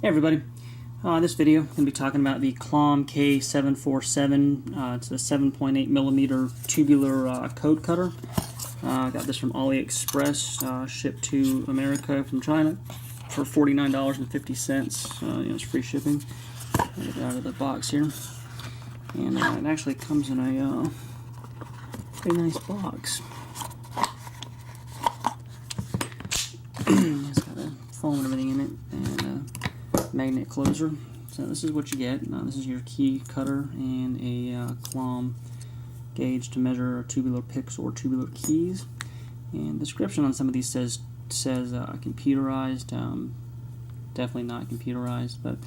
Hey everybody, this video I'm going to be talking about the Klom K747. It's a 7.8 millimeter tubular code cutter. I got this from AliExpress, shipped to America from China for $49.50. It's free shipping. Get it out of the box here, and it actually comes in a pretty nice box. It's got a foam and everything in it, and magnet closer. So this is what you get. This is your key cutter and a Klom gauge to measure tubular picks or tubular keys. And description on some of these says computerized. Definitely not computerized, but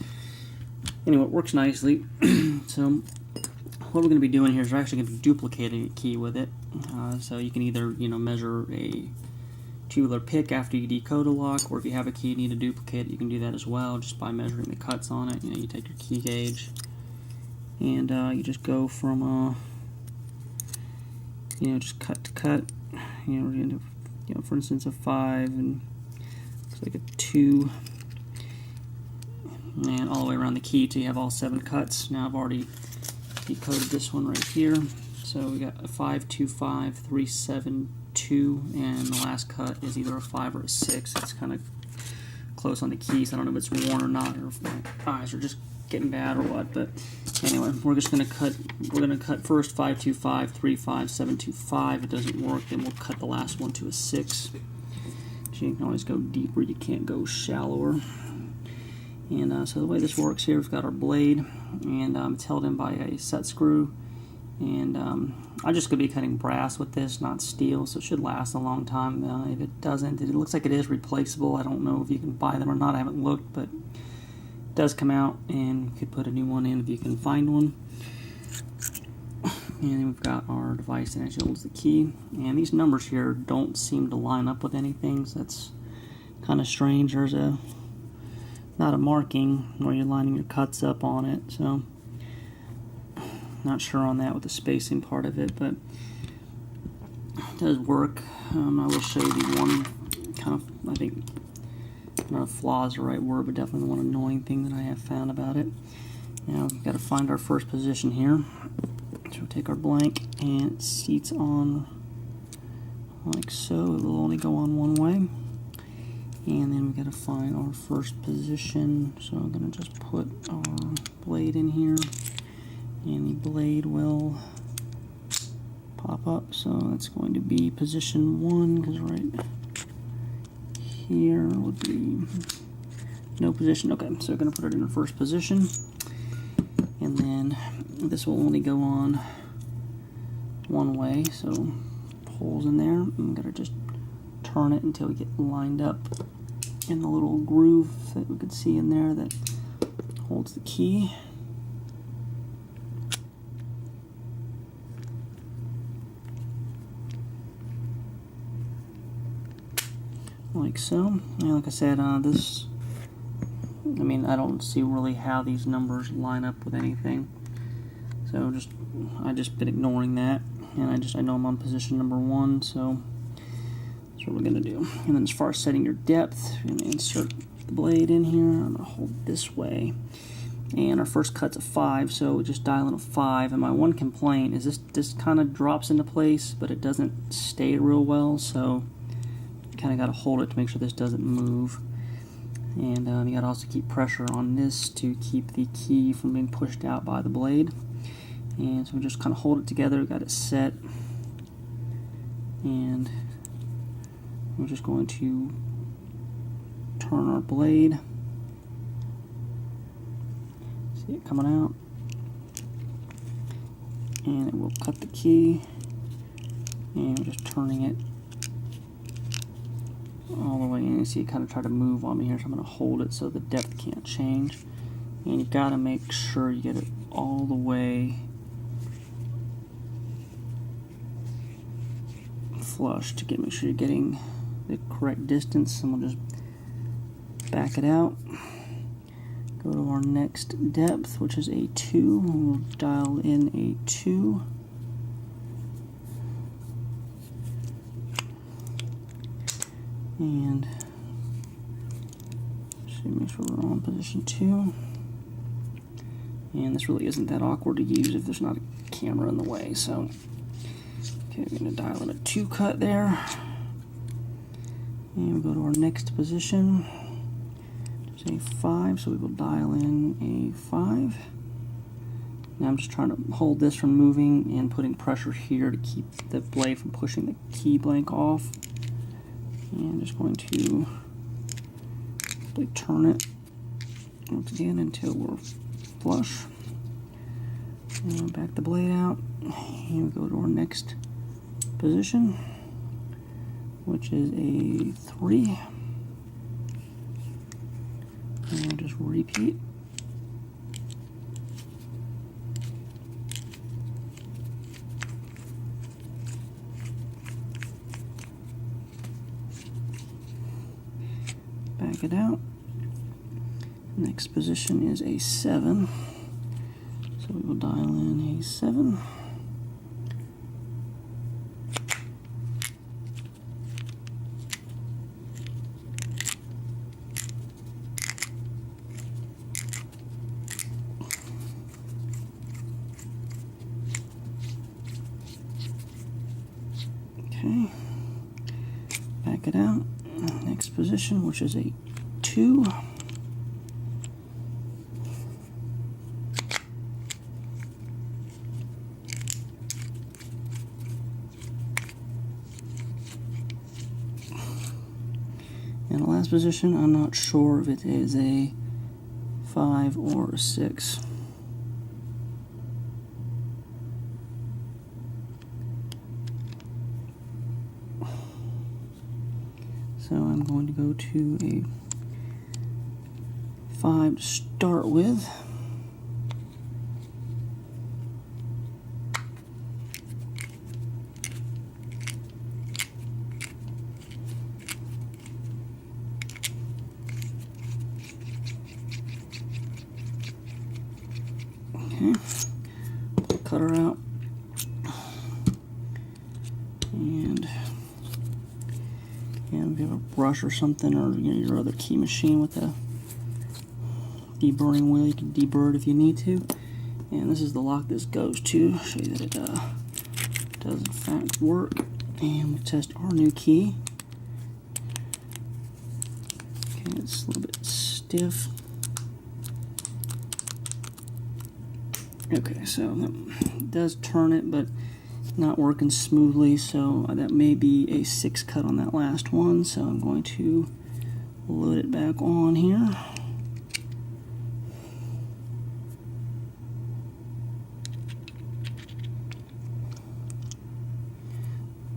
anyway, it works nicely. So what we're going to be doing here is we're actually going to be duplicating a key with it. So you can either measure a tubular pick after you decode a lock, or if you have a key you need to duplicate it, you can do that as well just by measuring the cuts on it. You take your key gauge and you just go from just cut to cut. For instance, a 5 and looks like a 2, and all the way around the key till you have all 7 cuts. Now I've already decoded this one right here. So we got a 5, 2, 5, 3, 7, 2, and the last cut is either a 5 or a 6. It's kind of close on the keys. I don't know if it's worn or not, or if my eyes are just getting bad or what. But anyway, we're just going to cut. We're going to cut first 5, 2, 5, 3, 5, 7, 2, 5. If it doesn't work, then we'll cut the last one to a 6. So you can always go deeper. You can't go shallower. And so the way this works here, we've got our blade, and it's held in by a set screw. And I'm just going to be cutting brass with this, not steel, so it should last a long time. If it doesn't, it looks like it is replaceable. I don't know if you can buy them or not. I haven't looked, but it does come out, and you could put a new one in if you can find one. And then we've got our device that actually holds the key. And these numbers here don't seem to line up with anything, so that's kind of strange. There's not a marking where you're lining your cuts up on it, so not sure on that with the spacing part of it, but it does work. I will show you the one kind of, I think, not flaw is the right word, but definitely the one annoying thing that I have found about it. Now we've got to find our first position here. So we'll take our blank, and it seats on like so. It will only go on one way. And then we've got to find our first position. So I'm going to just put our blade in here, and the blade will pop up. So it's going to be position 1, because right here would be no position. Okay, so we're going to put it in the first position, and then this will only go on one way. So holes in there. I'm going to just turn it until we get lined up in the little groove that we could see in there that holds the key. Like so. And like I said, I don't see really how these numbers line up with anything. So I just been ignoring that, and I know I'm on position number 1, so that's what we're gonna do. And then as far as setting your depth, we're gonna insert the blade in here. I'm gonna hold it this way. And our first cut's a 5, so we just dial in a 5. And my one complaint is this kind of drops into place, but it doesn't stay real well, so kind of got to hold it to make sure this doesn't move. And you got to also keep pressure on this to keep the key from being pushed out by the blade. And so we just kind of hold it together, got it set, and we're just going to turn our blade. See it coming out, and it will cut the key, and we're just turning it all the way in. You see it kind of try to move on me here, so I'm going to hold it so the depth can't change. And you've got to make sure you get it all the way flush to make sure you're getting the correct distance. And we'll just back it out, go to our next depth, which is a 2, and we'll dial in a 2. And So make sure we're on position 2. And this really isn't that awkward to use if there's not a camera in the way. So, okay, we're going to dial in a 2 cut there. And we go to our next position. There's a 5, so we will dial in a 5. Now I'm just trying to hold this from moving and putting pressure here to keep the blade from pushing the key blank off. And I'm just going to turn it once again until we're flush. And back the blade out. And we go to our next position, which is a 3. And just repeat. Back it out. Next position is a 7. So we will dial in a 7. Okay. Back it out. Next position, which is a 2. And the last position, I'm not sure if it is a 5 or a 6. So I'm going to go to a 5 to start with. Okay, pull the cutter out, and if you have a brush or something, or your other key machine with a deburring wheel, you can deburr it if you need to. And this is the lock this goes to. Show you that it does in fact work. And we'll test our new key. Okay, it's a little bit stiff. Okay, so that does turn it, but not working smoothly, so that may be a 6 cut on that last one. So I'm going to load it back on here.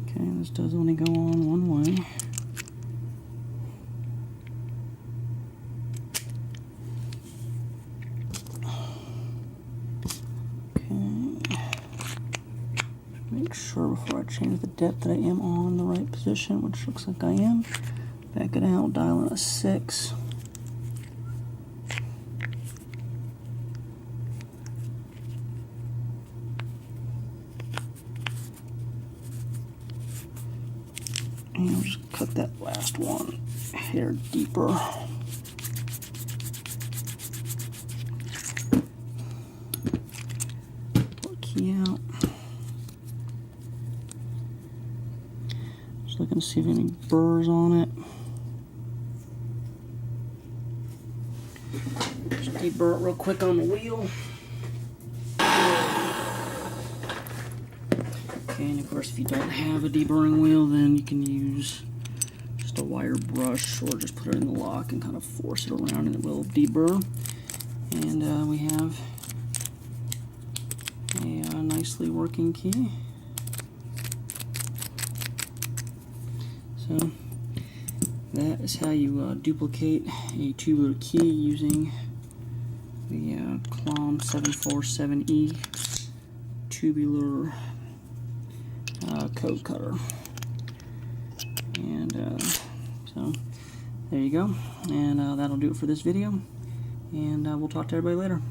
Okay, this does only go on one way. Make sure before I change the depth that I am on the right position, which looks like I am. Back it out, dial in a 6. And I'll just cut that last one a hair deeper. Pull the key out. Looking to see if any burrs on it. Just deburr it real quick on the wheel. Okay, and of course if you don't have a deburring wheel, then you can use just a wire brush or just put it in the lock and kind of force it around and it will deburr. And we have a nicely working key. So that is how you duplicate a tubular key using the Klom 747E tubular code cutter. And so there you go. And that'll do it for this video. And we'll talk to everybody later.